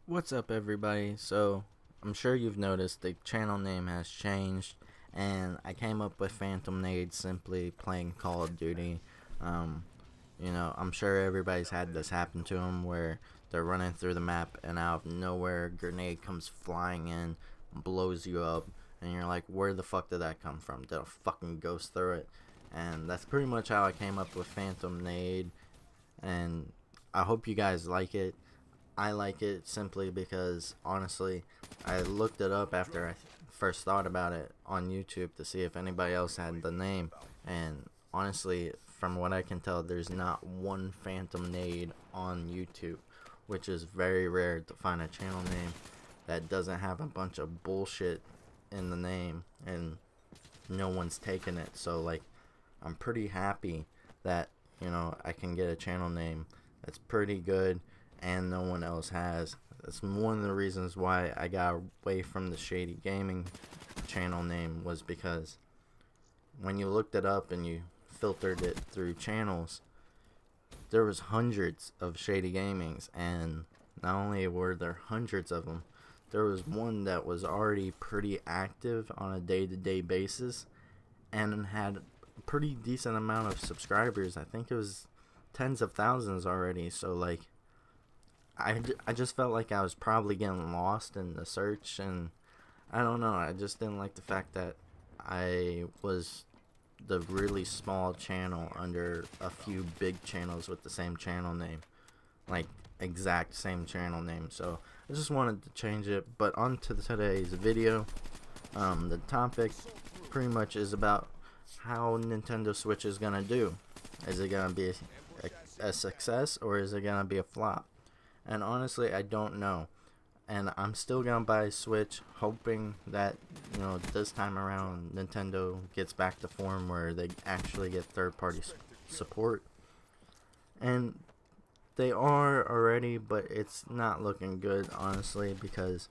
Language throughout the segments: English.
What's up, everybody? So, I'm sure you've noticed the channel name has changed, and I came up with Phantom Nade simply playing Call of Duty. Um, I'm sure everybody's had this happen to them where they're running through the map and out of nowhere, a grenade comes flying in, blows you up, and you're like, where the fuck did that come from? Did a fucking ghost throw it? And that's pretty much how I came up with Phantom Nade, and I hope you guys like it. I like it simply because, honestly, I looked it up after I first thought about it on YouTube to see if anybody else had the name, and honestly, from what I can tell, there's not one Phantom Nade on YouTube, which is very rare to find a channel name that doesn't have a bunch of bullshit in the name and no one's taken it. So, like, I'm pretty happy that, I can get a channel name that's pretty good and no one else has. That's one of the reasons why I got away from the Shady Gaming channel name, was because when you looked it up and you filtered it through channels, there was hundreds of Shady Gamings, and not only were there hundreds of them, there was one that was already pretty active on a day-to-day basis and had a pretty decent amount of subscribers. I think it was tens of thousands already. So, like, I just felt like I was probably getting lost in the search, and I don't know, I just didn't like the fact that I was the really small channel under a few big channels with the same channel name, like exact same channel name. So I just wanted to change it. But on to today's video. The topic pretty much is about how Nintendo Switch is gonna do. Is it gonna be a success, or is it gonna be a flop? And honestly, I don't know. And I'm still gonna buy a Switch, hoping that, this time around Nintendo gets back to form where they actually get third-party support. And they are already, but it's not looking good, honestly, because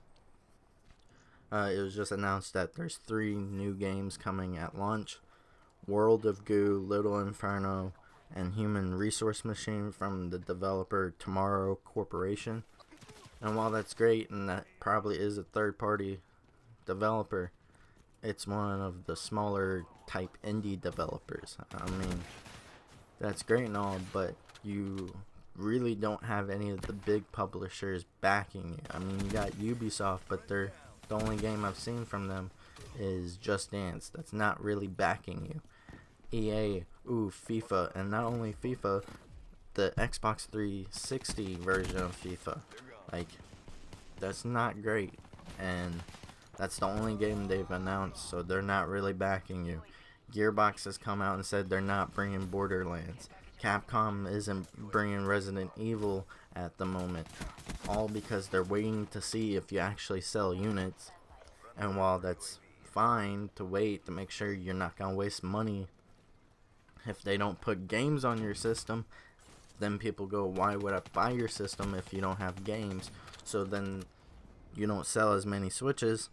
it was just announced that there's 3 new games coming at launch: World of Goo, Little Inferno, and Human Resource Machine from the developer Tomorrow Corporation. And while that's great, and that probably is a third-party developer, it's one of the smaller type indie developers. I mean, that's great and all, but you really don't have any of the big publishers backing you. I mean, you got Ubisoft, but the only game I've seen from them is Just Dance. That's not really backing you. EA, FIFA, and not only FIFA, the Xbox 360 version of FIFA. Like, that's not great, and that's the only game they've announced, so they're not really backing you. Gearbox has come out and said they're not bringing Borderlands. Capcom isn't bringing Resident Evil at the moment, all because they're waiting to see if you actually sell units. And while that's fine to wait to make sure you're not gonna waste money, if they don't put games on your system, then people go, why would I buy your system if you don't have games? So then you don't sell as many Switches,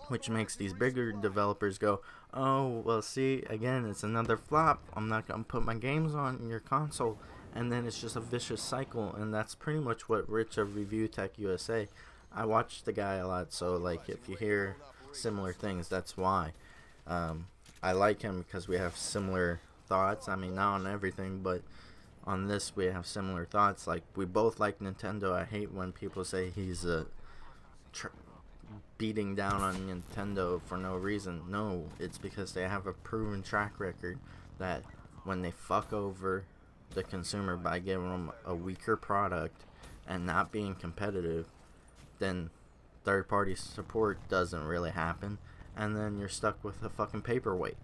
which makes these bigger developers go, oh, well, see, again, it's another flop. I'm not going to put my games on your console. And then it's just a vicious cycle, and that's pretty much what Rich of Review Tech USA, I watch the guy a lot, so, like, if you hear similar things, that's why. I like him because we have similar thoughts. I mean, not on everything, but on this we have similar thoughts. Like, we both like Nintendo. I hate when people say he's beating down on Nintendo for no reason. No, it's because they have a proven track record that when they fuck over the consumer by giving them a weaker product and not being competitive, then third-party support doesn't really happen, and then you're stuck with a fucking paperweight.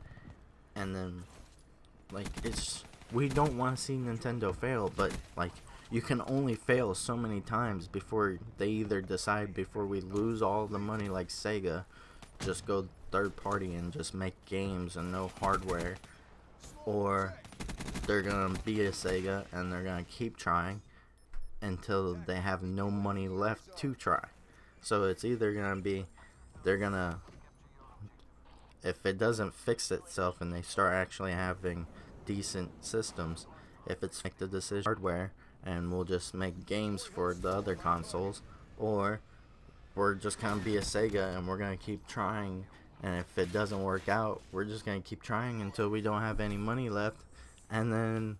And then, like, we don't want to see Nintendo fail, but, like, you can only fail so many times before they either decide, before we lose all the money like Sega, just go third party and just make games and no hardware, or they're gonna be a Sega and they're gonna keep trying until they have no money left to try. So it's either gonna be, they're gonna, if it doesn't fix itself and they start actually having decent systems, if it's make the decision hardware and we'll just make games for the other consoles, or we're just gonna be a Sega and we're gonna keep trying, and if it doesn't work out, we're just gonna keep trying until we don't have any money left, and then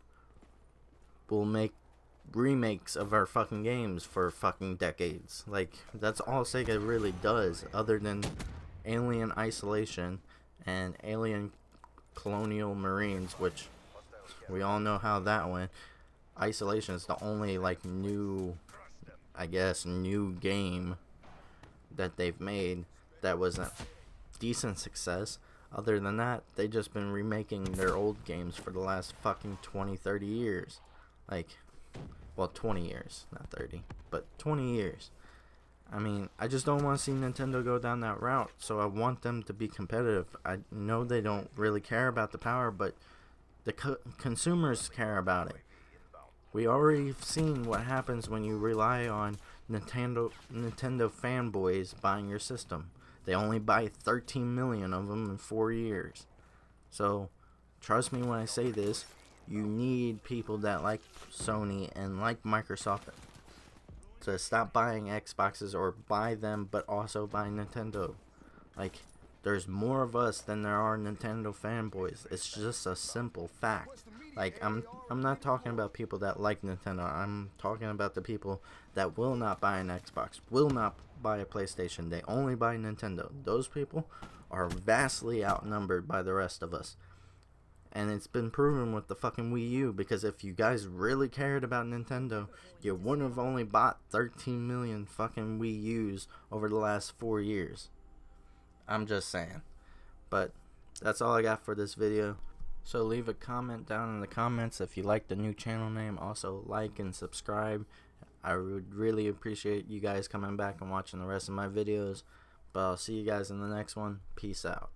we'll make remakes of our fucking games for fucking decades. Like, that's all Sega really does, other than Alien Isolation and Alien Colonial Marines, which we all know how that went. Isolation is the only, like, new game that they've made that was a decent success. Other than that, they just been remaking their old games for the last fucking 20-30 years. Like, well, 20 years, not 30, but 20 years. I mean, I just don't want to see Nintendo go down that route, so I want them to be competitive. I know they don't really care about the power, but the consumers care about it. We already seen what happens when you rely on Nintendo fanboys buying your system. They only buy 13 million of them in 4 years. So, trust me when I say this, you need people that like Sony and like Microsoft to stop buying Xboxes, or buy them but also buy Nintendo. Like, there's more of us than there are Nintendo fanboys. It's just a simple fact. Like, I'm not talking about people that like Nintendo. I'm talking about the people that will not buy an Xbox, will not buy a PlayStation. They only buy Nintendo. Those people are vastly outnumbered by the rest of us. And it's been proven with the fucking Wii U, because if you guys really cared about Nintendo, you wouldn't have only bought 13 million fucking Wii U's over the last 4 years. I'm just saying. But that's all I got for this video. So leave a comment down in the comments if you like the new channel name. Also, like and subscribe. I would really appreciate you guys coming back and watching the rest of my videos. But I'll see you guys in the next one. Peace out.